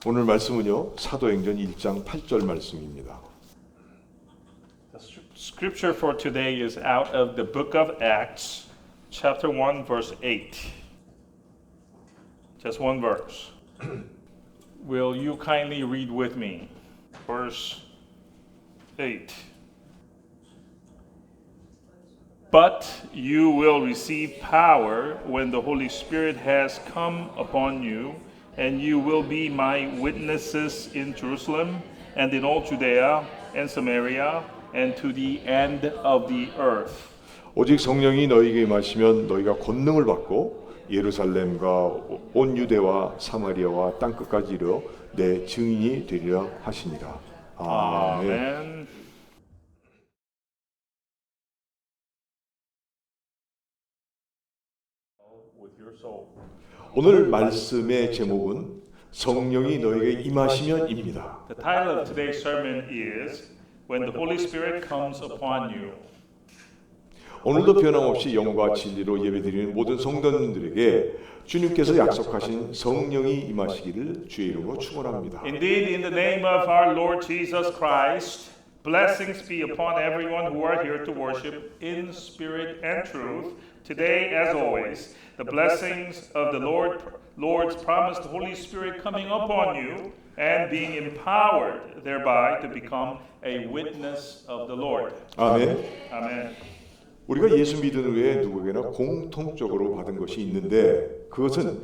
오늘 말씀은요, 사도행전 1장 8절 말씀입니다. The scripture for today is out of the book of Acts, chapter 1, verse 8. Just one verse. Will you kindly read with me? Verse 8. But you will receive power when the Holy Spirit has come upon you, and you will be my witnesses in Jerusalem and in all Judea and Samaria and to the end of the earth. 오직 성령이 너희에게 임하시면 너희가 권능을 받고 예루살렘과 온 유대와 사마리아와 땅 끝까지 이르러 내 증인이 되리라 하시니라. 아멘. Amen. With your soul. 오늘 말씀의 제목은 성령이 너희에게 임하시면입니다. The title of today's sermon is When the Holy Spirit Comes Upon You. 오늘도 변함없이 영과 진리로 예배드리는 모든 성도님들에게 주님께서 약속하신 성령이 임하시기를 주의 이름으로 축원합니다. Indeed, in the name of our Lord Jesus Christ, blessings be upon everyone who are here to worship in spirit and truth. Today, as always, the blessings of the Lord's promised Holy Spirit coming upon you and being empowered thereby to become a witness of the Lord. 아멘. Amen. 우리가 예수 믿은 후에 누구에게나 공통적으로 받은 것이 있는데 그것은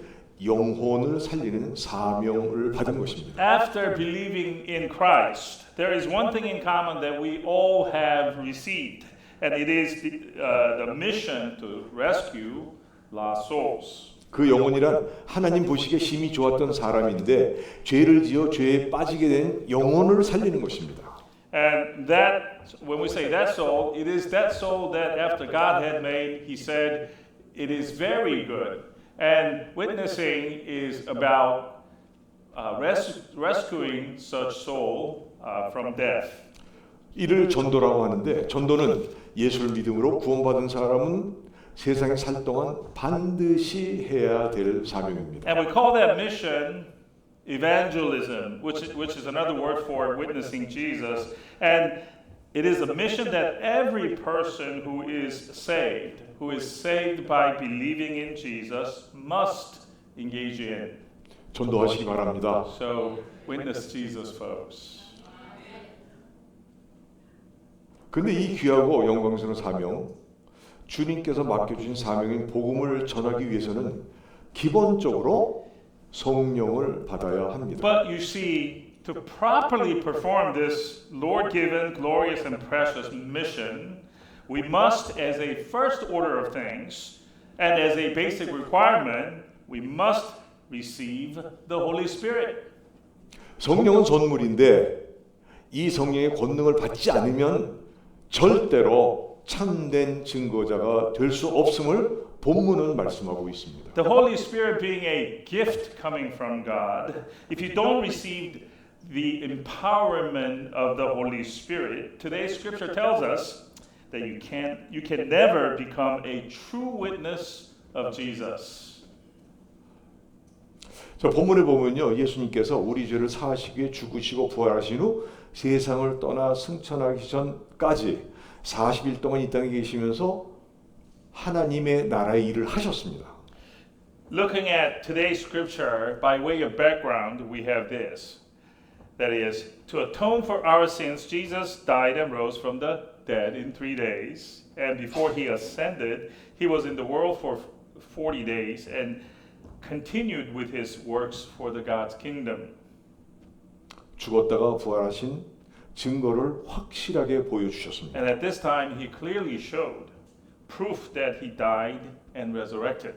영혼을 살리는 사명을 받은 것입니다. After believing in Christ, there is one thing in common that we all have received, and it is the mission to rescue lost souls. 그 영혼이란 하나님 보시기에 심히 좋았던 사람인데 죄를 지어 죄에 빠지게 된 영혼을 살리는 것입니다. And that, when we say that soul, it is that soul that after God had made, He said, it is very good. And witnessing is about rescuing such soul from death. 이를 전도라고 하는데 전도는 예수를 믿음으로 구원받은 사람은 세상에 살 동안 반드시 해야 될 사명입니다. And we call that mission evangelism, which is another word for witnessing Jesus. And it is a mission that every person who is saved by believing in Jesus, must engage in. 전도하시기 바랍니다. So, witness Jesus, folks. 근데 이 귀하고 영광스러운 사명, 주님께서 맡겨주신 사명인 복음을 전하기 위해서는 기본적으로 성령을 받아야 합니다. But you see, to properly perform this Lord-given, glorious, and precious mission, we must, as a first order of things, and as a basic requirement, we must receive the Holy Spirit. 성령은 선물인데 이 성령의 권능을 받지 않으면 절대로 참된 증거자가 될 수 없음을 본문은 말씀하고 있습니다. The Holy Spirit being a gift coming from God, if you don't receive the empowerment of the Holy Spirit, today's scripture tells us that you can never become a true witness of Jesus. 자, 본문에 보면요, 예수님께서 우리 죄를 사하시기 위해 죽으시고 부활하신 후 세상을 떠나 승천하기 전까지 40일 동안 이 땅에 계시면서 하나님의 나라의 일을 하셨습니다. Looking at today's scripture, by way of background, we have this. That is, to atone for our sins, Jesus died and rose from the dead in 3 days. And before he ascended, he was in the world for 40 days and continued with his works for the God's kingdom. 죽었다가 부활하신 증거를 확실하게 보여주셨습니다. And at this time, he clearly showed proof that he died and resurrected.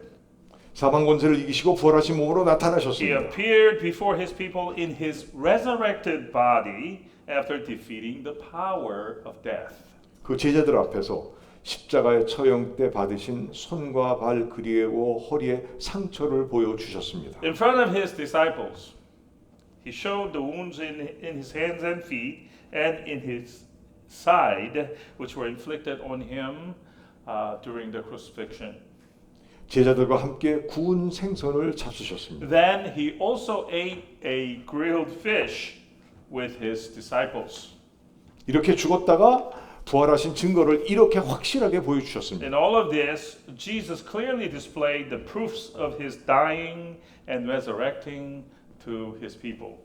사망 권세를 이기시고 부활하신 몸으로 He 나타나셨습니다. appeared before his people in his resurrected body after defeating the power of death. 그 제자들 앞에서 십자가의 처형 때 받으신 손과 발 그리고 허리에 상처를 보여주셨습니다. In front of his disciples, he showed the wounds in his hands and feet and in his side, which were inflicted on him during the crucifixion. 제자들과 함께 구운 생선을 잡수셨습니다. Then he also ate a grilled fish with his disciples. 이렇게 죽었다가 부활하신 증거를 이렇게 확실하게 보여주셨습니다. In all of this, Jesus clearly displayed the proofs of his dying and resurrecting to his people.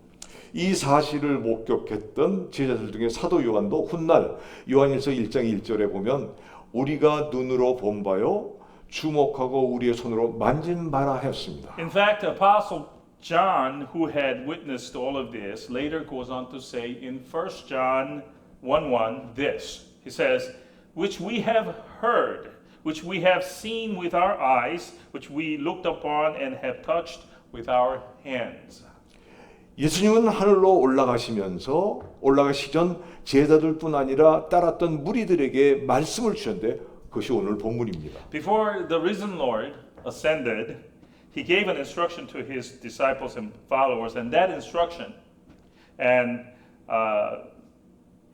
이 사실을 목격했던 제자들 중에 사도 요한도 훗날 요한일서 1장 1절에 보면 우리가 눈으로 본 바요 주목하고 우리의 손으로 만진 바라 하였습니다. In fact, Apostle John, who had witnessed all of this, later goes on to say in 1 John 1:1 this. He says, which we have heard, which we have seen with our eyes, which we looked upon and have touched with our hands. 예수님은 하늘로 올라가시기 전 제자들뿐 아니라 따랐던 무리들에게 말씀을 주셨는데 그것이 오늘 본문입니다. Before the risen Lord ascended, he gave an instruction to his disciples and followers, and that instruction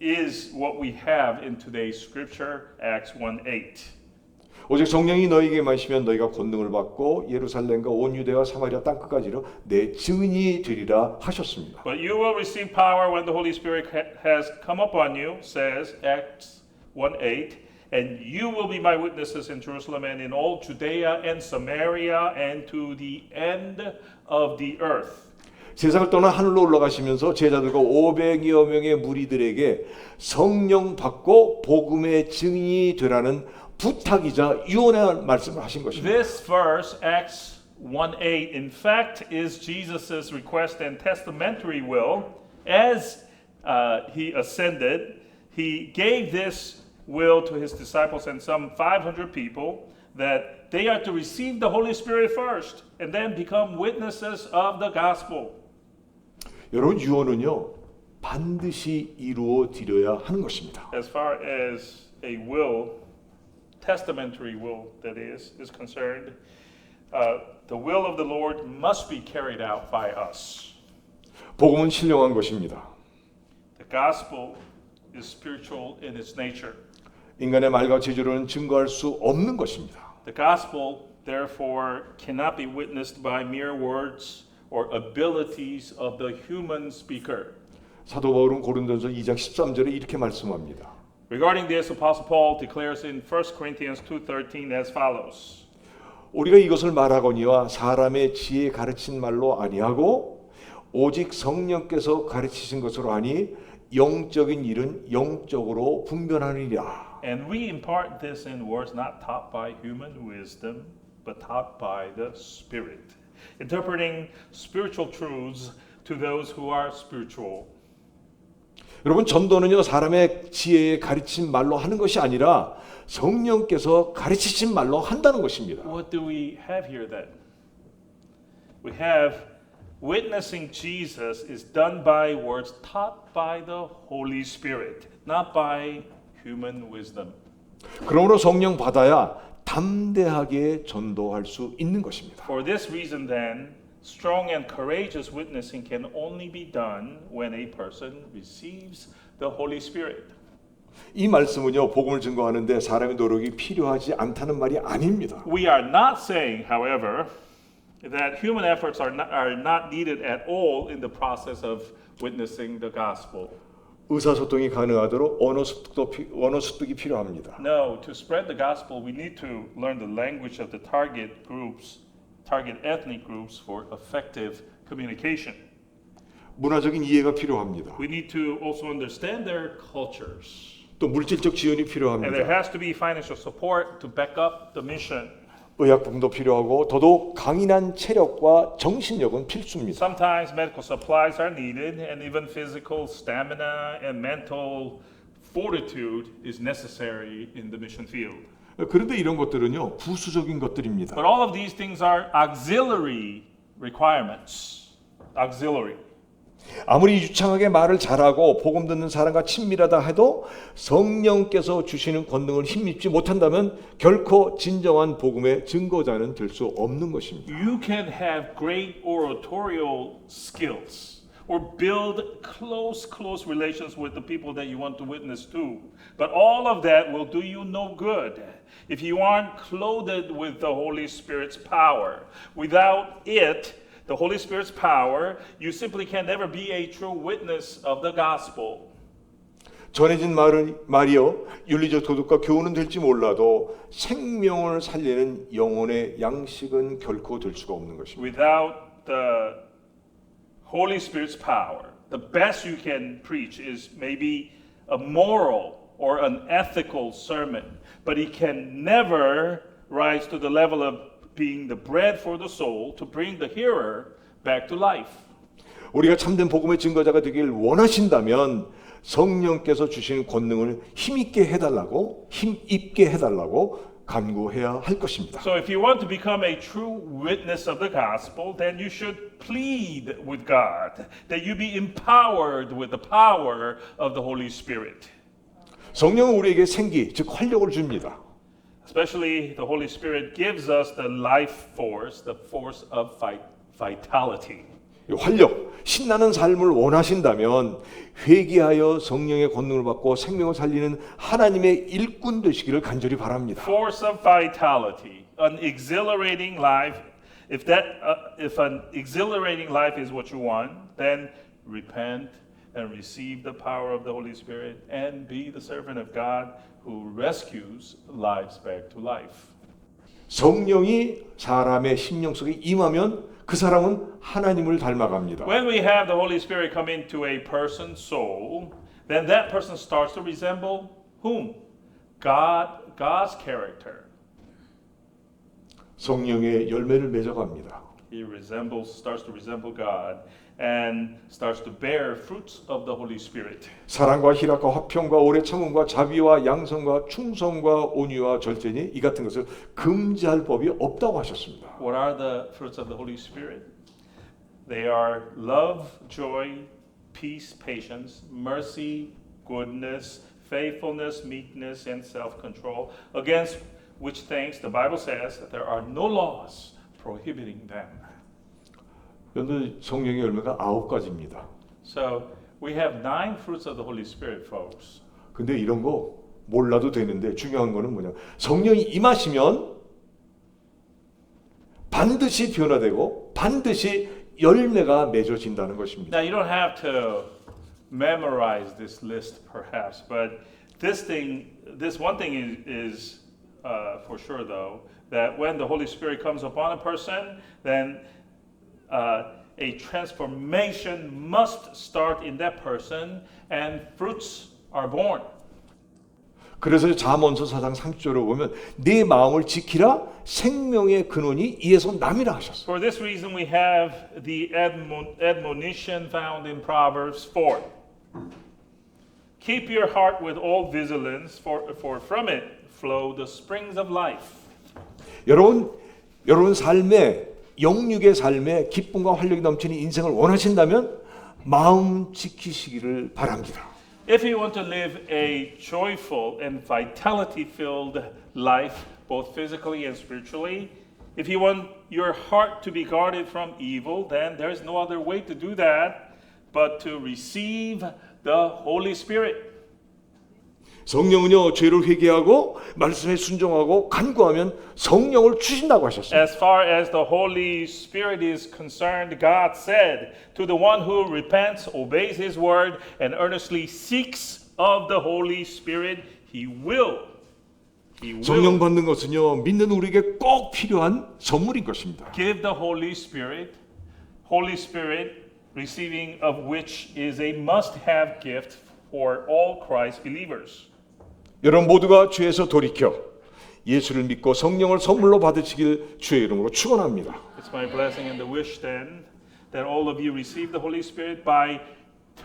is what we have in today's scripture, Acts 1:8. 오직 성령이 너희에게 마시면 너희가 권능을 받고 예루살렘과 온 유대와 사마리아 땅끝까지로 내 증인이 되리라 하셨습니다. But you will receive power when the Holy Spirit has come upon you, says Acts 1:8, and you will be my witnesses in Jerusalem and in all Judea and Samaria and to the end of the earth. 세상을 떠나 하늘로 올라가시면서 제자들과 500여 명의 무리들에게 성령 받고 복음의 증인이 되라는 부탁이자 유언의 말씀을 하신 것입니다. This verse, Acts 1:8, in fact, is Jesus' request and testamentary will. As he ascended, he gave this will to his disciples and some 500 people that they are to receive the Holy Spirit first and then become witnesses of the gospel. 여러분 유언은요 반드시 이루어 드려야 하는 것입니다. As far as a will, testamentary will that is concerned, the will of the Lord must be carried out by us. 복음은 신령한 것입니다. The gospel is spiritual in its nature. 인간의 말과 제주로는 증거할 수 없는 것입니다. The gospel, therefore, cannot be witnessed by mere words or abilities of the human speaker. 사도 바울은 고린도전서 2장 13절에 이렇게 말씀합니다. Regarding this, Apostle Paul declares in 1 Corinthians 2:13 as follows. 우리가 이것을 말하거니와 사람의 지혜 가르친 말로 아니하고 오직 성령께서 가르치신 것으로 하니 영적인 일은 영적으로 분별하느니라. And we impart this in words not taught by human wisdom, but taught by the Spirit, interpreting spiritual truths to those who are spiritual. 여러분 전도는요 사람의 지혜에 가르친 말로 하는 것이 아니라 성령께서 가르치신 말로 한다는 것입니다. What do we have here then? We have witnessing Jesus is done by words taught by the Holy Spirit, not by human wisdom. 그러므로 성령 받아야 담대하게 전도할 수 있는 것입니다. For this reason then, strong and courageous witnessing can only be done when a person receives the Holy Spirit. 이 말씀은요 복음을 증거하는데 사람의 노력이 필요하지 않다는 말이 아닙니다. We are not saying, however, that human efforts are not needed at all in the process of witnessing the gospel. 의사소통이 가능하도록 언어 습득이 필요합니다. No, to spread the gospel, we need to learn the language of the target ethnic groups for effective communication. 문화적인 이해가 필요합니다. We need to also understand their cultures. 또 물질적 지원이 And there 필요합니다. has to be financial support to back up the mission. 의약품도 필요하고 더더욱 강인한 체력과 정신력은 필수입니다. Sometimes medical supplies are needed, and even physical stamina and mental fortitude is necessary in the mission field. 그런데 이런 것들은요 부수적인 것들입니다. But all of these things are auxiliary requirements. Auxiliary. 아무리 유창하게 말을 잘하고 복음 듣는 사람과 친밀하다 해도 성령께서 주시는 권능을 힘입지 못한다면 결코 진정한 복음의 증거자는 될 수 없는 것입니다. You can have great oratorial skills or build close relations with the people that you want to witness to. But all of that will do you no good if you aren't clothed with the Holy Spirit's power. Without it, the Holy Spirit's power, you simply can never be a true witness of the gospel. 전해진 말이요 윤리적 도덕과 교훈은 될지 몰라도 생명을 살리는 영혼의 양식은 결코 될 수가 없는 것입니다. Without the Holy Spirit's power, the best you can preach is maybe a moral or an ethical sermon, but it can never rise to the level of being the bread for the soul to bring the hearer back to life. 우리가 참된 복음의 증거자가 되길 원하신다면 성령께서 주시는 권능을 힘있게 해달라고 힘있게 해달라고 간구해야 할 것입니다. So if you want to become a true witness of the gospel, then you should plead with God that you be empowered with the power of the Holy Spirit. 성령은 우리에게 생기, 즉 활력을 줍니다. Especially the Holy Spirit gives us the life force, the force of vitality. 이 활력, 신나는 삶을 원하신다면 회개하여 성령의 권능을 받고 생명을 살리는 하나님의 일꾼 되시기를 간절히 바랍니다. Force of vitality, an exhilarating life. If an exhilarating life is what you want, then repent and receive the power of the Holy Spirit and be the servant of God who rescues lives back to life. 성령이 사람의 심령 속에 임하면 그 사람은 하나님을 닮아갑니다. When we have the Holy Spirit come into a person's soul, then that person starts to resemble whom? God's character. 성령의 열매를 맺어갑니다. He starts to resemble God and starts to bear fruits of the Holy Spirit. 사랑과 희락과 화평과 오래 참음과 자비와 양선과 충성과 온유와 절제니 이 같은 것을 금지할 법이 없다고 하셨습니다. What are the fruits of the Holy Spirit? They are love, joy, peace, patience, mercy, goodness, faithfulness, meekness, and self-control, against which things the Bible says that there are no laws prohibiting them. 그런데 성령의 열매가 9가지입니다. So we have 9 fruits of the Holy Spirit, folks. 근데 이런 거 몰라도 되는데 중요한 거는 뭐냐? 성령이 임하시면 반드시 변화되고 반드시 열매가 맺어진다는 것입니다. Now you don't have to memorize this list, perhaps, but this one thing is for sure, though, that when the Holy Spirit comes upon a person, then a transformation must start in that person, and fruits are born. 그래서 잠언서 4장 30절을 보면 내 마음을 지키라 생명의 근원이 이에서 남이라 하셨어요. For this reason, we have the admonition found in Proverbs 4. Keep your heart with all vigilance, for from it flow the springs of life. 여러분 삶에 영육의 삶에 기쁨과 활력이 넘치는 인생을 원하신다면 마음 지키시기를 바랍니다. If you want to live a joyful and vitality-filled life, both physically and spiritually, if you want your heart to be guarded from evil, then there is no other way to do that but to receive the Holy Spirit. 성령은요 죄를 회개하고 말씀에 순종하고 간구하면 성령을 주신다고 하셨습니다. As far as the Holy Spirit is concerned, God said, to the one who repents, obeys His word, and earnestly seeks of the Holy Spirit, He will. 성령 받는 것은요 믿는 우리에게 꼭 필요한 선물인 것입니다. Give the Holy Spirit, receiving of which is a must-have gift for all Christ believers. 여러분 모두가 죄에서 돌이켜 예수를 믿고 성령을 선물로 받으시길 주의 이름으로 축원합니다. It's my blessing and the wish then that all of you receive the Holy Spirit by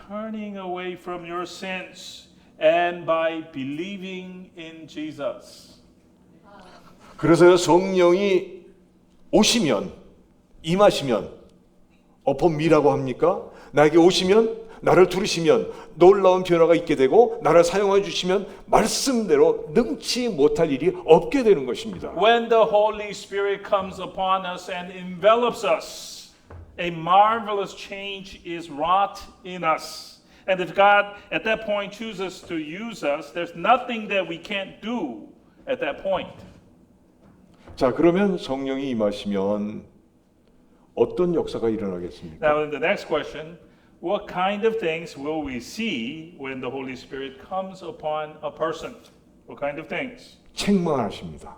turning away from your sins and by believing in Jesus. 그래서 성령이 오시면 임하시면 upon me라고 합니까? 나에게 오시면 나를 두르시면 놀라운 변화가 있게 되고 나를 사용해 주시면 말씀대로 능치 못할 일이 없게 되는 것입니다. When the Holy Spirit comes upon us and envelops us, a marvelous change is wrought in us. And if God at that point chooses to use us, there's nothing that we can't do at that point. 자, 그러면 성령이 임하시면 어떤 역사가 일어나겠습니까? Now, in the next question, what kind of things will we see when the Holy Spirit comes upon a person? What kind of things? 책망하십니다.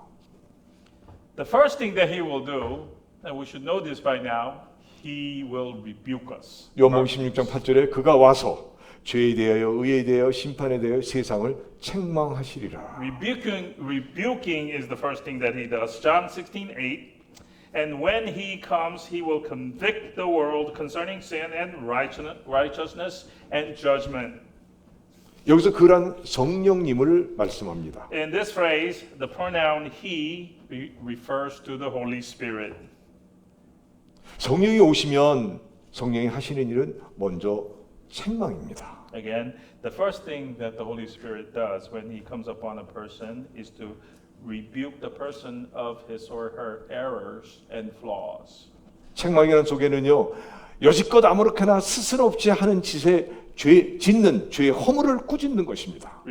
The first thing that he will do, and we should know this by now, he will rebuke us. 요한복음 16장 8절에 그가 와서 죄에 대하여 의에 대하여 심판에 대하여 세상을 책망하시리라. Rebuking is the first thing that he does. John 16:8. And when he comes, he will convict the world concerning sin and righteousness and judgment. 여기서 그란 성령님을 말씀합니다. In this phrase, the pronoun he refers to the Holy Spirit. 성령이 오시면 성령이 하시는 일은 먼저 책망입니다. Again, the first thing that the Holy Spirit does when he comes upon a person is to rebuke the person of his or her errors and flaws. 책망이라는 속에는요, 여지껏 아무렇게나 스스럼 없이 하는 짓에 짓는 죄의 허물을 꾸짖는 것입니다.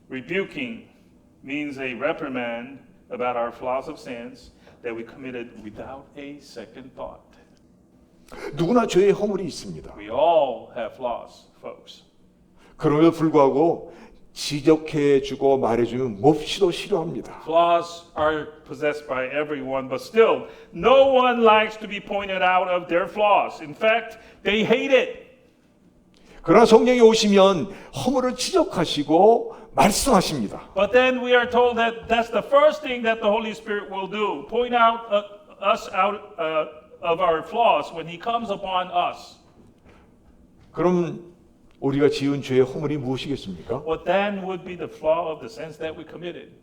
Rebuking means a reprimand about our flaws of sins that we committed without a second thought. 누구나 죄의 허물이 있습니다. We all have flaws, folks. 그럼에도 불구하고 지적해주고 말해주면 몹시도 싫어합니다. Flaws are possessed by everyone, but still, no one likes to be pointed out of their flaws. In fact, they hate it. 그러나 성령이 오시면 허물을 지적하시고 말씀하십니다. But then we are told that that's the first thing that the Holy Spirit will do, point out us out of our flaws when He comes upon us. 그럼 우리가 지은 죄의 허물이 무엇이겠습니까? What then would be the flaw of the sins that we committed?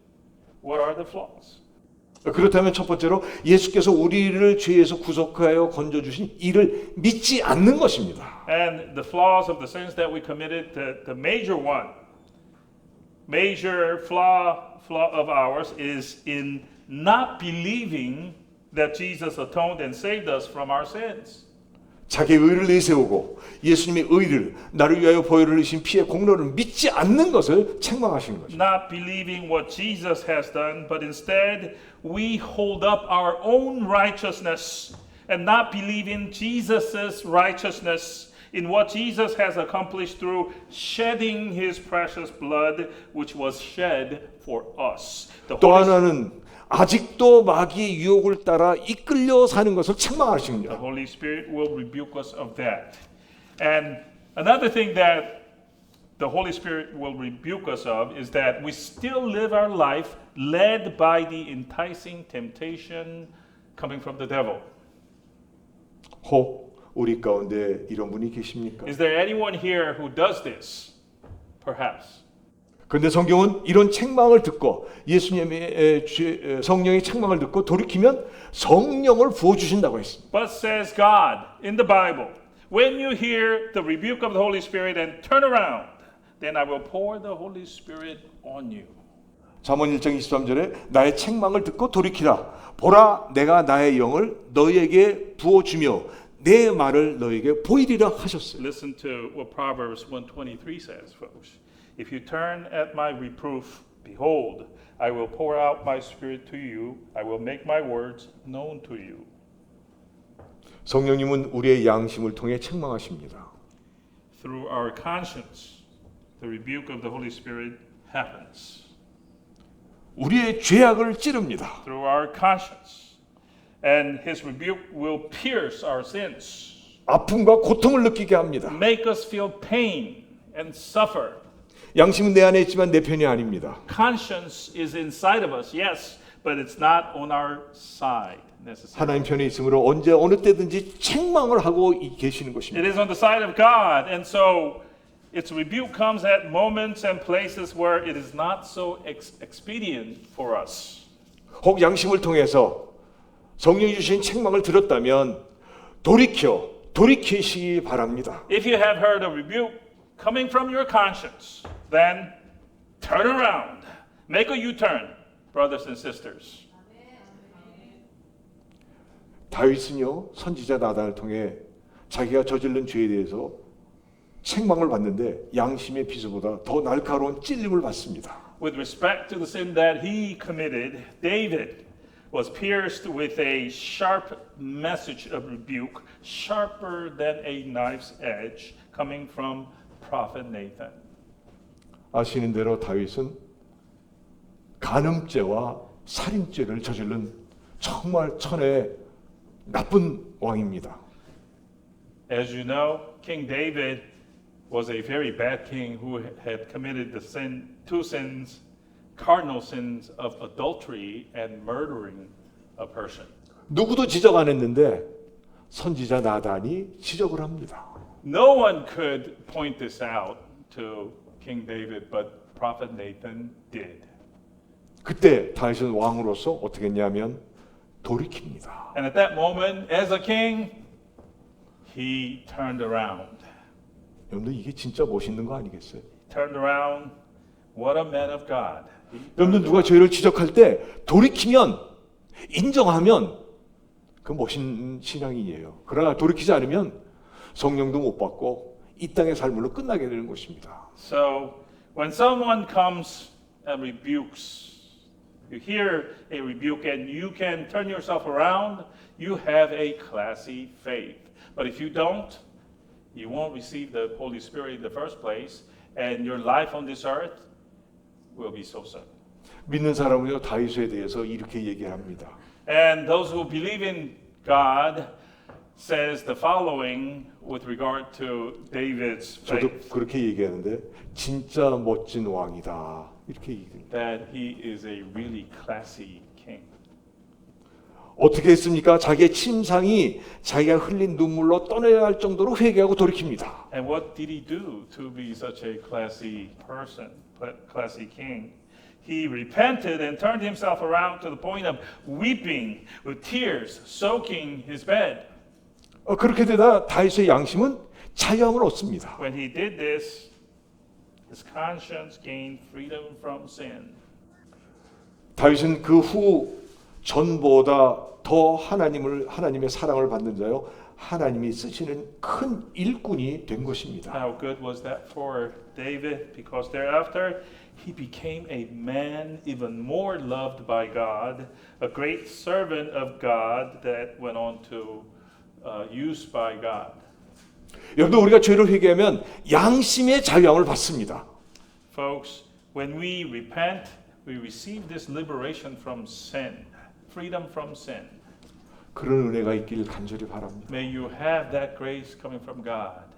What are the flaws? 그렇다면 첫 번째로 예수께서 우리를 죄에서 구속하여 건져주신 이를 믿지 않는 것입니다. And the flaws of the sins that we committed, the major flaw of ours is in not believing that Jesus atoned and saved us from our sins. 자기의 의를 내세우고 예수님의 의를 나를 위하여 보혈을 흘리신 피의 공로를 믿지 않는 것을 책망하시는 거죠. Not believing what Jesus has done, but instead we hold up our own righteousness and not believing Jesus' righteousness in what Jesus has accomplished through shedding His precious blood, which was shed for us. 또 하나는 아직도 마귀의 유혹을 따라 이끌려 사는 것을 책망하시는 The 거예요. Holy Spirit will rebuke us of that. And another thing that the Holy Spirit will rebuke us of is that we still live our life led by the enticing temptation coming from the devil. 혹 우리 가운데 이런 분이 계십니까? Is there anyone here who does this? Perhaps. 그런데 성경은 이런 책망을 듣고 예수님의 성령의 책망을 듣고 돌이키면 성령을 부어 주신다고 했습니다. But says God in the Bible, when you hear the rebuke of the Holy Spirit and turn around, then I will pour the Holy Spirit on you. 잠언 1장 23절에 나의 책망을 듣고 돌이키라. 보라 내가 나의 영을 너희에게 부어 주며 내 말을 너희에게 보이리라 하셨어요. Listen to what Proverbs 1:23 says, folks. If you turn at my reproof, behold, I will pour out my spirit to you. I will make my words known to you. 성령님은 우리의 양심을 통해 책망하십니다. Through our conscience, the rebuke of the Holy Spirit happens. 우리의 죄악을 찌릅니다. Through our conscience. And His rebuke will pierce our sins. 아픔과 고통을 느끼게 합니다. Make us feel pain and suffer. 양심은 내 안에 있지만 내 편이 아닙니다. Conscience is inside of us, yes, but it's not on our side necessarily. 하나님 편에 있으므로 언제 어느 때든지 책망을 하고 계시는 It 것입니다. is on the side of God, and so its rebuke comes at moments and places where it is not so expedient for us. 혹 양심을 통해서 성령이 주신 책망을 들었다면 돌이키시기 바랍니다. If you have heard a rebuke coming from your conscience, then turn around, make a U-turn, brothers and sisters. 다윗은요 선지자 나단을 통해 자기가 저지른 죄에 대해서 책망을 받는데 양심의 비수보다 더 날카로운 찔림을 받습니다. With respect to the sin that he committed, David was pierced with a sharp message of rebuke, sharper than a knife's edge, coming from prophet Nathan. 아시는 대로 다윗은 간음죄와 살인죄를 저지른 정말 천의 나쁜 왕입니다. As you know, King David was a very bad king who had committed two sins, cardinal sins of adultery and murdering a person. 누구도 지적 안 했는데 선지자 나단이 지적을 합니다. No one could point this out to King David, but prophet Nathan did. 그때 다윗은 왕으로서 어떻게 했냐면 돌이킵니다. And at that moment, as a king, he turned around. 여러분들 이게 진짜 멋있는 거 아니겠어요? Turned around. What a man of God. 여러분들 누가 죄를 지적할 때 돌이키면 인정하면 그 멋있는 신앙이에요. 그러나 돌이키지 않으면 성령도 못 받고 이 땅의 삶으로 끝나게 되는 것입니다. So when someone comes and rebukes, you hear a rebuke and you can turn yourself around, you have a classy faith. But if you don't, you won't receive the Holy Spirit in the first place, and your life on this earth will be so sad. 믿는 사람은요 다윗에 대해서 이렇게 얘기합니다. And those who believe in God says the following with regard to David's 저도 faith, 그렇게 얘기하는데 진짜 멋진 왕이다 이렇게 얘기합니다. that he is a really classy king. 어떻게 했습니까? 자기의 침상이 자기가 흘린 눈물로 떠내야 할 정도로 회개하고 돌이킵니다. And what did he do to be such a classy person, classy king? He repented and turned himself around to the point of weeping with tears soaking his bed. 그렇게 되다 다윗의 양심은 자유함을 얻습니다. When he did this, his conscience gained freedom from sin. 다윗은 그 후 전보다 더 하나님의 사랑을 받는 자요 하나님이 쓰시는 큰 일꾼이 된 것입니다. How good was that for David? Because thereafter he became a man even more loved by God, a great servant of God that went on to use by God. 여러분 우리가 죄를 회개하면 양심의 자유함을 받습니다. Folks, when we repent, we receive this liberation from sin, freedom from sin. 그런 은혜가 있기를 간절히 바랍니다. May you have that grace coming from God.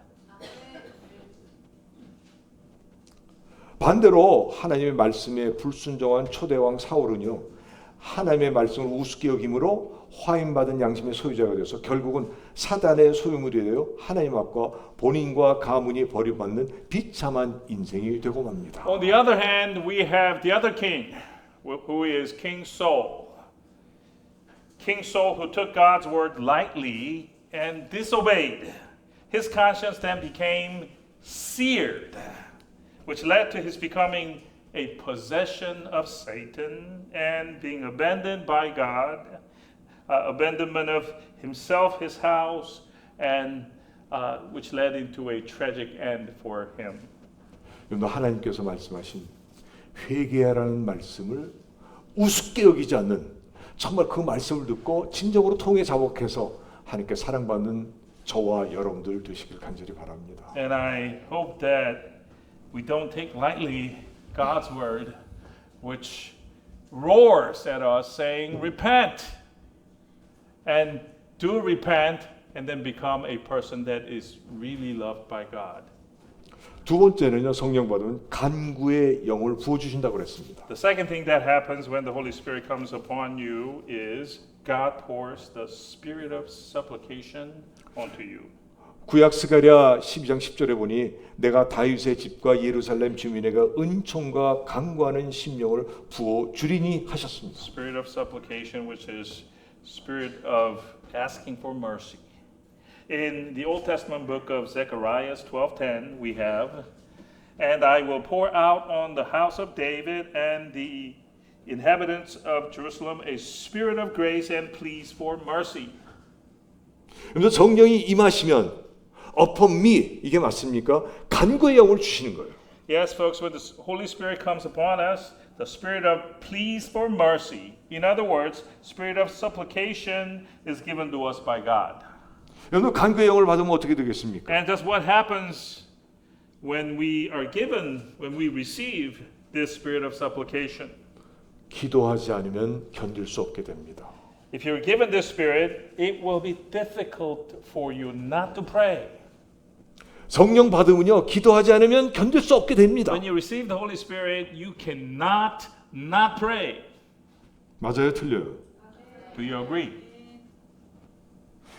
반대로 하나님의 말씀에 불순종한 초대왕 사울은요 하나님의 말씀을 우습게 여김으로 화인받은 양심의 소유자가 되어서 결국은 사단의 소유물이 되어 하나님 앞과 본인과 가문이 버림받는 비참한 인생이 되고 맙니다. On the other hand, we have the other king, who is King Saul. King Saul, who took God's word lightly and disobeyed. His conscience then became seared, which led to his becoming a possession of Satan and being abandoned by God, abandonment of himself, his house, and which led into a tragic end for him. 여러분 하나님께서 말씀하신 회개하라는 말씀을 우습게 여기지 않는 정말 그 말씀을 듣고 진정으로 통에 자복해서 하나님께 사랑받는 저와 여러분들 되시길 간절히 바랍니다. And I hope that we don't take lightly God's word, which roars at us saying, repent, and do repent, and then become a person that is really loved by God. 두 번째는요 성령 받으면 간구의 영을 부어 주신다고 그랬습니다. The second thing that happens when the Holy Spirit comes upon you is God pours the spirit of supplication onto you. 구약 스가랴 12장 10절에 보니 내가 다윗의 집과 예루살렘 주민에게 은총과 간구하는 심령을 부어 주리니 하셨습니다. Spirit of supplication, which is spirit of asking for mercy. In the Old Testament book of Zechariah 12:10, we have, and I will pour out on the house of David and the inhabitants of Jerusalem a spirit of grace and pleas for mercy. 그래서 성령이 임하시면 upon me 이게 맞습니까? 간구의 영을 주시는 거예요. Yes, folks, when the Holy Spirit comes upon us, the spirit of pleas for mercy, in other words, spirit of supplication is given to us by God. 여러분 간구의 영을 받으면 어떻게 되겠습니까? And just what happens when we receive this spirit of supplication? 기도하지 않으면 견딜 수 없게 됩니다. If you're given this spirit, it will be difficult for you not to pray. 성령 받으면요 기도하지 않으면 견딜 수 없게 됩니다. When you receive the Holy Spirit, you cannot not pray. 맞아요, 틀려요? Do you agree?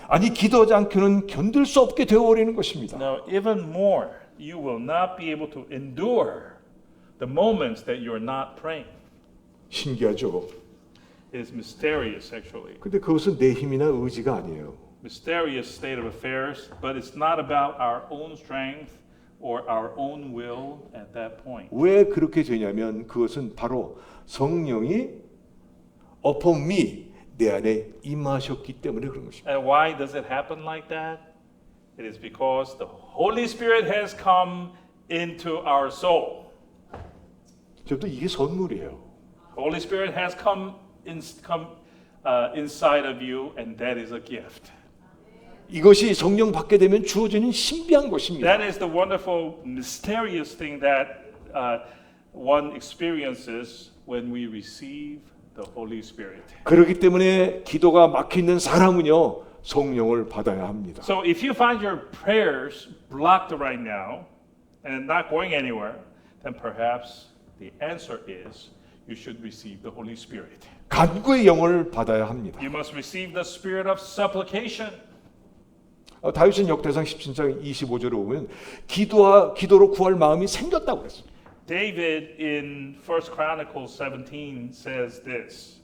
아니 기도하지 않고는 견딜 수 없게 되어버리는 것입니다. Now, even more, you will not be able to endure the moments that you're not praying. 신기하죠? It is mysterious, actually. 근데 그것은 내 힘이나 의지가 아니에요. Mysterious state of affairs, but it's not about our own strength or our own will at that point. 왜 그렇게 되냐면 그것은 바로 성령이 upon me 내 안에 임하셨기 때문에 그런 것입니다. And why does it happen like that? It is because the Holy Spirit has come into our soul. 저도 이게 선물이에요. Holy Spirit has come inside of you, and that is a gift. 이것이 성령 받게 되면 주어지는 신비한 것입니다. That is the wonderful, mysterious thing that one experiences when we receive the Holy Spirit. 그렇기 때문에 기도가 막혀 있는 사람은요 성령을 받아야 합니다. So if you find your prayers blocked right now and not going anywhere, then perhaps the answer is you should receive the Holy Spirit. 간구의 영을 받아야 합니다. You must receive the spirit of supplication. 다윗은 역대상 17장 25절에 보면 기도로 구할 마음이 생겼다고 그랬습니다. David in 1 Chronicles 17 says this,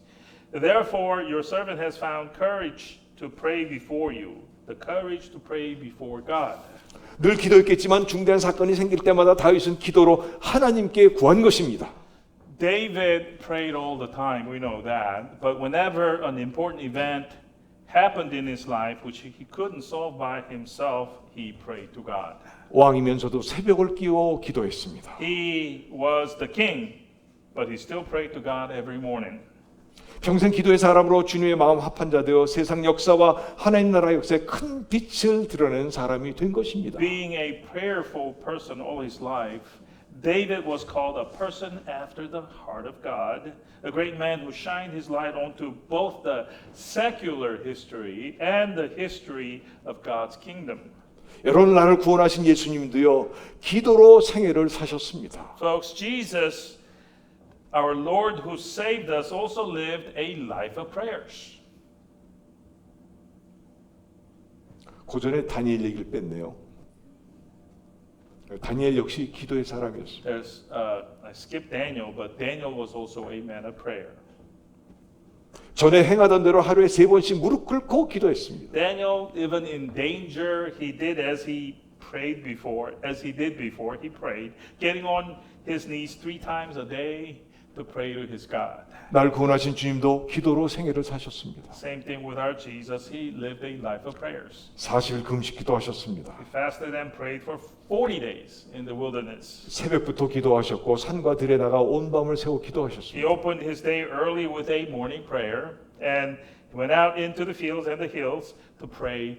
Therefore your servant has found courage to pray before you, the courage to pray before God. 늘 기도했겠지만 중대한 사건이 생길 때마다 다윗은 기도로 하나님께 구한 것입니다. David prayed all the time, we know that, but whenever an important event happened in his life which he couldn't solve by himself, he prayed to God. 왕이면서도 새벽을 끼워 기도했습니다. He was the king, but he still prayed to God every morning. 평생 기도의 사람으로 주님의 마음 합한 자 되어 세상 역사와 하나님 나라 역사에 큰 빛을 드러내는 사람이 된 것입니다. Being a prayerful person all his life, David was called a person after the heart of God, a great man who shined his light onto both the secular history and the history of God's kingdom. 여러분 나를 구원하신 예수님도요 기도로 생애를 사셨습니다. Folks, Jesus, our Lord who saved us, also lived a life of prayers. 고전에 다니엘 얘기를 뺐네요. 다니엘 역시 기도의 사람이었습니다. I skipped Daniel, but Daniel was also a man of prayer. 전에 행하던 대로 하루에 3번씩 무릎 꿇고 기도했습니다. Daniel, even in danger, he did as he did before. He prayed, getting on his knees 3 times a day to pray to his God. 날 구원하신 주님도 기도로 생애를 사셨습니다. Same thing with our Jesus. He lived a life of prayers. 40일 금식 기도하셨습니다. He fasted and prayed for 40 days in the wilderness. 새벽부터 기도하셨고 산과 들에 나가 온 밤을 새워 He 기도하셨습니다. opened his day early with a morning prayer and went out into the fields and the hills to pray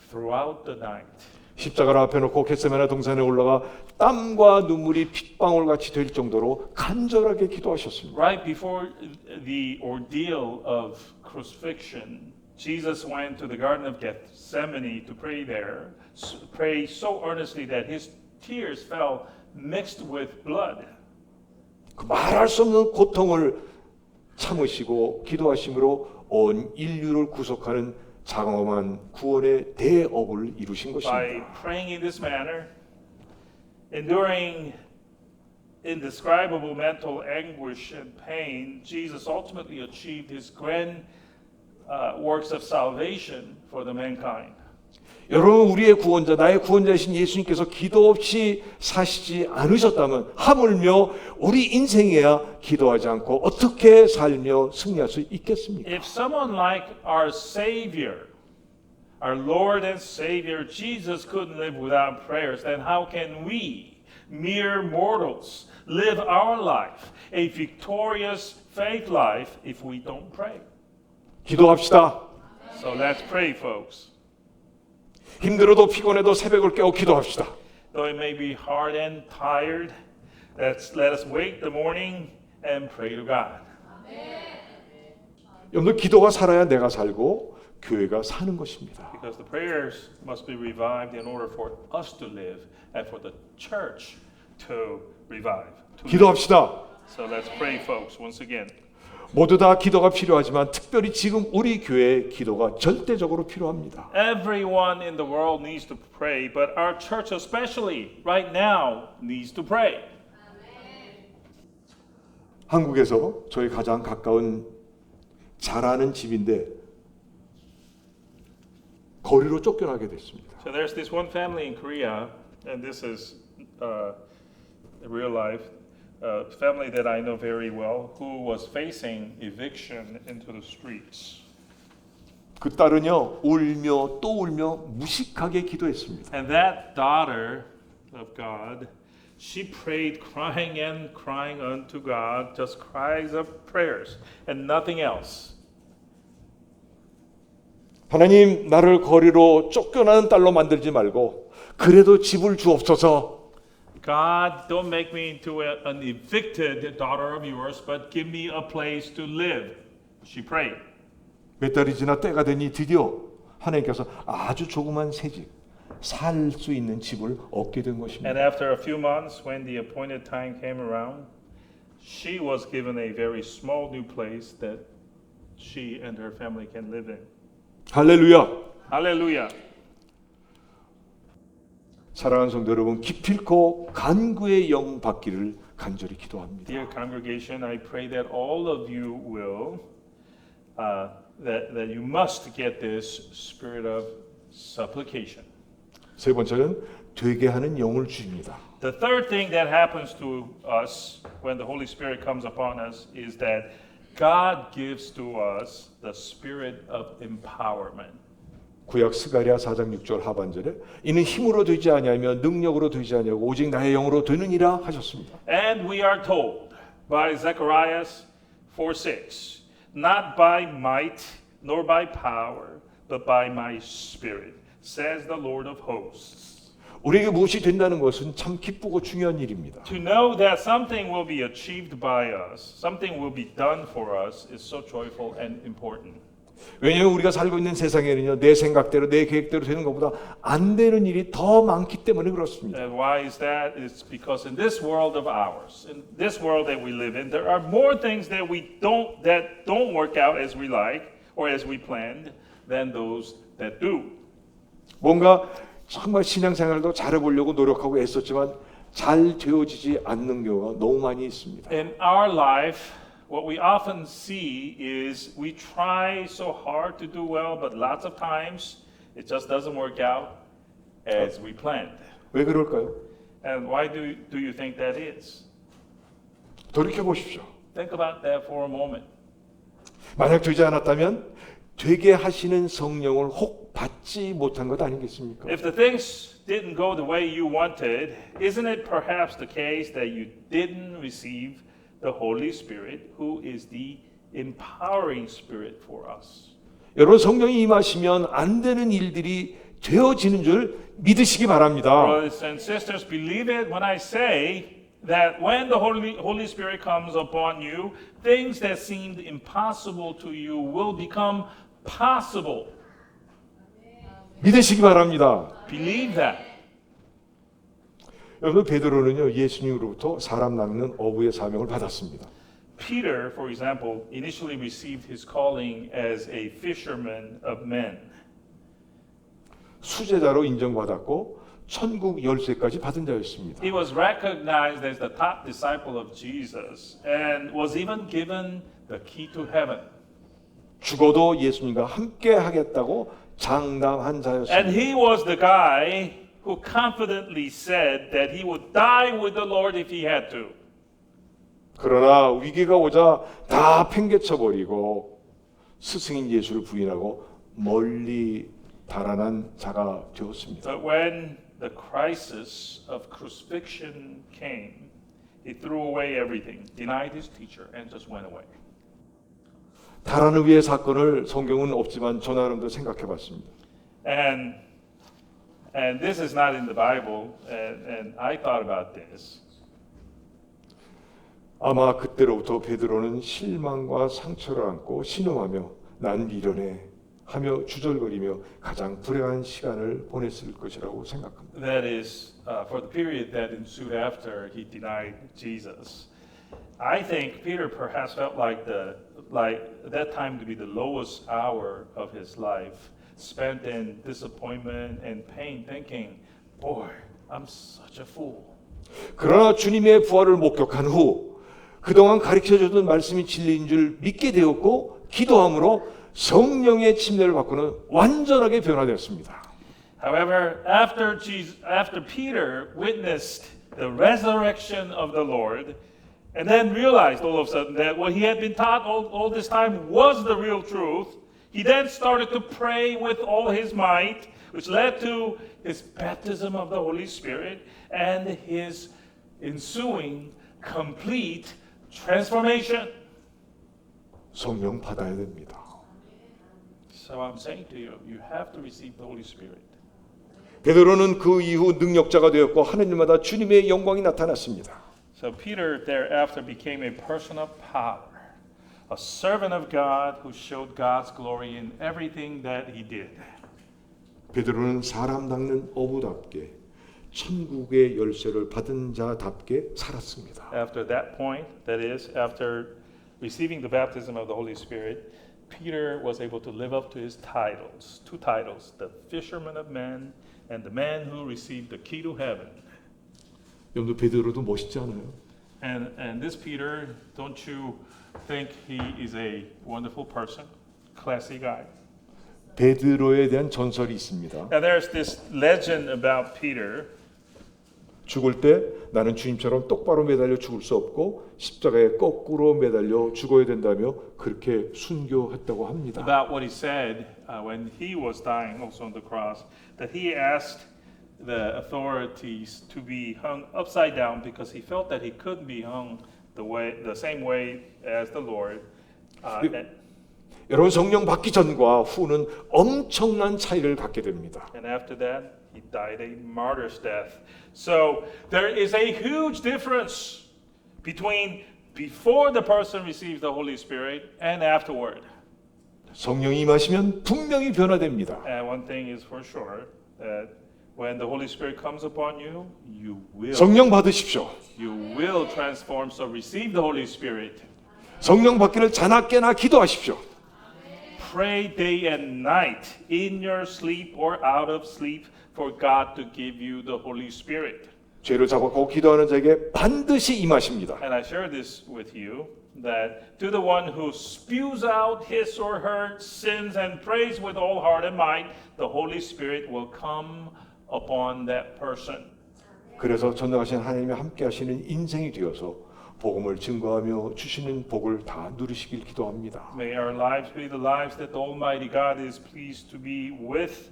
throughout the night. 십자가를 앞에 놓고 겟세마네 동산에 올라가 땀과 눈물이 핏방울 같이 될 정도로 간절하게 기도하셨습니다. Right before the ordeal of crucifixion, Jesus went to the Garden of Gethsemane to pray there, pray so earnestly that his tears fell mixed with blood. 그 말할 수 없는 고통을 참으시고 기도하심으로 온 인류를 구속하는 장엄한 구원의 대업을 이루신 By 것입니다. praying in this manner, enduring indescribable mental anguish and pain, Jesus ultimately achieved his grand works of salvation for the mankind. 여러분 우리의 구원자 나의 구원자이신 예수님께서 기도 없이 사시지 않으셨다면 하물며 우리 인생에야 기도하지 않고 어떻게 살며 승리할 수 있겠습니까? If someone like our Savior our Lord and Savior Jesus couldn't live without prayers, then how can we, mere mortals, live our life, a victorious faith life, if we don't pray? 기도합시다. So let's pray, folks. 힘들어도 피곤해도 새벽을 깨워 기도합시다. Though it may be hard and tired, let us wake the morning and pray to God. 여러분들 기도가 살아야 내가 살고 교회가 사는 것입니다. Because the prayers must be revived in order for us to live and for the church to revive. 기도합시다. So let's pray, folks, once again. 모두 다 기도가 필요하지만 특별히 지금 우리 교회의 기도가 절대적으로 필요합니다. Everyone in the world needs to pray, but our church especially right now needs to pray. 한국에서 저희 가장 가까운 잘하는 집인데 거리로 쫓겨나게 됐습니다. So there's this one family in Korea, and this is real life. A family that I know very well who was facing eviction into the streets. 그 딸은요 울며 또 울며 무식하게 기도했습니다. And that daughter of God, she prayed crying and crying unto God, just cries of prayers and nothing else. 하나님 나를 거리로 쫓겨나는 딸로 만들지 말고 그래도 집을 주옵소서. God, don't make me into an evicted daughter of yours, but give me a place to live. She prayed. 몇 달이 지나 때가 되니 드디어 하나님께서 아주 조그만 새 집, 살 수 있는 집을 얻게 된 And 것입니다. after a few months, when the appointed time came around, she was given a very small new place that she and her family can live in. 할렐루야. Hallelujah. 사랑하는 성도 여러분, 기필코 간구의 영 받기를 간절히 기도합니다. Dear congregation, I pray that all of you will, that you must get this spirit of supplication. 세 번째는 되게 하는 영을 주십니다. The third thing that happens to us when the Holy Spirit comes upon us is that God gives to us the spirit of empowerment. 구약 스가랴 4장 6절 하반절에 이는 힘으로 되지 아니하며 능력으로 되지 아니하고 오직 나의 영으로 되느니라 하셨습니다. And we are told by Zechariah 4:6, not by might nor by power, but by my spirit, says the Lord of hosts. 우리에게 무엇이 된다는 것은 참 기쁘고 중요한 일입니다. To know that something will be achieved by us, something will be done for us, is so joyful and important. 왜냐하면 우리가 살고 있는 세상에는요 내 생각대로 내 계획대로 되는 것보다 안 되는 일이 더 많기 때문에 그렇습니다. And why is that? It's because in this world of ours, in this world that we live in, there are more things that don't work out as we like or as we planned than those that do. 뭔가 정말 신앙생활도 잘해보려고 노력하고 애썼지만 잘 되어지지 않는 경우가 너무 많이 있습니다. In our life, what we often see is we try so hard to do well, but lots of times it just doesn't work out as we planned. 왜 그럴까요? And why do you think that is? 돌이켜 보십시오. Think about that for a moment. 만약 되지 않았다면 되게 하시는 성령을 혹 받지 못한 것 아니겠습니까? If the things didn't go the way you wanted, isn't it perhaps the case that you didn't receive the Holy Spirit, who is the empowering spirit for us? 여러분 성령이 임하시면 안 되는 일들이 되어지는 줄 믿으시기 바랍니다. Brothers and sisters, believe it when I say that when the Holy Spirit comes upon you, things that seemed impossible to you will become possible. 믿으시기 바랍니다. Believe that. 여러분 베드로는요 예수님으로부터 사람 낚는 어부의 사명을 받았습니다. Peter, for example, initially received his calling as a fisherman of men. 수제자로 인정받았고 천국 열쇠까지 받은 자였습니다. He was recognized as the top disciple of Jesus and was even given the key to heaven. 죽어도 예수님과 함께 하겠다고 장담한 자였습니다. And he was the guy who confidently said that he would die with the Lord if he had to. 그러나 위기가 오자 다 팽개쳐 버리고 스승인 예수를 부인하고 멀리 달아난 자가 되었습니다. But when the crisis of crucifixion came, he threw away everything, denied his teacher, and just went away. 달아난 위의 사건을 성경은 없지만 저 나름대로 생각해봤습니다. And this is not in the Bible, and I thought about this. 아마 그때로부터 베드로는 실망과 상처를 안고 신음하며 난 미련해 하며 주절거리며 가장 불행한 시간을 보냈을 것이라고 생각합니다. That is, for the period that ensued after he denied Jesus. I think Peter perhaps felt like that time to be the lowest hour of his life, spent in disappointment and pain, thinking, "Boy, I'm such a fool." 그러나 주님의 부활을 목격한 후 그동안 가르쳐주던 말씀이 진리인 줄 믿게 되었고 기도함으로 성령의 침례를 받고는 완전하게 변화되었습니다. However, after Peter witnessed the resurrection of the Lord, and then realized all of a sudden that what he had been taught all this time was the real truth, he then started to pray with all his might, which led to his baptism of the Holy Spirit and his ensuing complete transformation. 성령 받아야 됩니다. So I'm saying to you, you have to receive the Holy Spirit. 베드로는 그 이후 능력자가 되었고 하느님마다 주님의 영광이 나타났습니다. So Peter thereafter became a person of power, a servant of God who showed God's glory in everything that he did. 베드로는 사람 닦는 어부답게 천국의 열쇠를 받은 자답게 살았습니다. After that point, that is, after receiving the baptism of the Holy Spirit, Peter was able to live up to his titles, two titles, the fisherman of men and the man who received the key to heaven. 여러분 베드로도 멋있지 않아요? And this Peter, don't you think he is a wonderful person, classy guy? 베드로에 대한 전설이 있습니다. Now there's this legend about Peter. 죽을 때 나는 주님처럼 똑바로 매달려 죽을 수 없고 십자가에 거꾸로 매달려 죽어야 된다며 그렇게 순교했다고 합니다. About what he said when he was dying also on the cross, that he asked the authorities to be hung upside down because he felt that he couldn't be hung the same way as the Lord. 여러분 성령 받기 전과 후는 엄청난 차이를 갖게 됩니다. And after that, he died a martyr's death. So there is a huge difference between before the person receives the Holy Spirit and afterward. 성령이 임하시면 분명히 변화됩니다. And one thing is for sure, that when the Holy Spirit comes upon you, you 성령 받으십시오. will transform. So receive the Holy Spirit. 성령 받기를 자나깨나 기도하십시오. Pray day and night in your sleep or out of sleep for God to give you the Holy Spirit. 죄를 자각하고 기도하는 자에게 반드시 임하십니다. And I share this with you, that to the one who spews out his or her sins and prays with all heart and might, the Holy Spirit will come upon that person. 그래서 전능하신 하나님이 함께 하시는 인생이 되어서 복음을 증거하며 주시는 복을 다 누리시길 기도합니다. May our lives be the lives that the Almighty God is pleased to be with,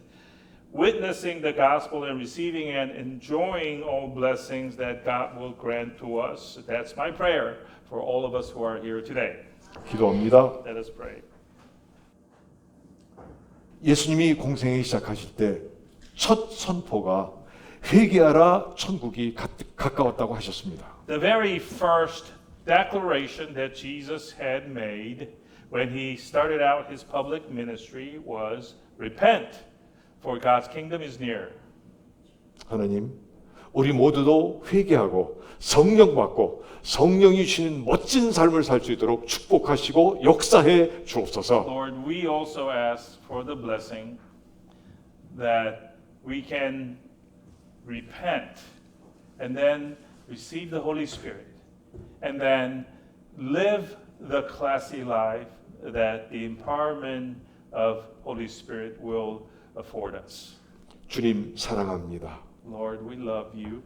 witnessing the gospel and receiving and enjoying all blessings that God will grant to us. That's my prayer for all of us who are here today. 기도합니다. Let us pray. 예수님이 공생애기 시작하실 때 첫 선포가 회개하라 천국이 가까웠다고 하셨습니다. The very first declaration that Jesus had made when he started out his public ministry was, "Repent, for God's kingdom is near." 하나님, 우리 모두도 회개하고 성령 받고 성령이 주시는 멋진 삶을 살 수 있도록 축복하시고 역사해 주옵소서. Lord, we also ask for the blessing that we can repent and then receive the Holy Spirit and then live the classy life that the empowerment of Holy Spirit will afford us. 주님 사랑합니다. Lord, we love you,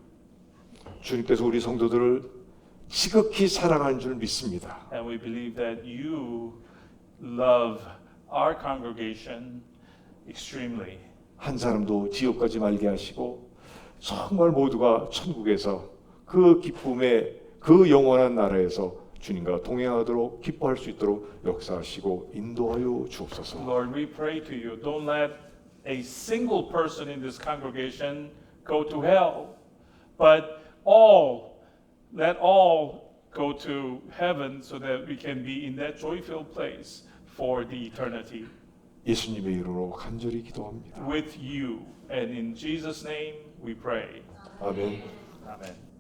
주님께서 우리 성도들을 지극히 사랑하는 줄 믿습니다. and we believe that you love our congregation extremely. 한 사람도 지옥까지 말게 하시고 정말 모두가 천국에서 그 기쁨의 그 영원한 나라에서 주님과 동행하도록 기뻐할 수 있도록 역사하시고 인도하여 주옵소서. Lord, we pray to you, don't let a single person in this congregation go to hell, but let all go to heaven so that we can be in that joy-filled place for the eternity 예수님의 이름으로 간절히 기도합니다. with you. And in Jesus' name we pray. 아멘. Amen.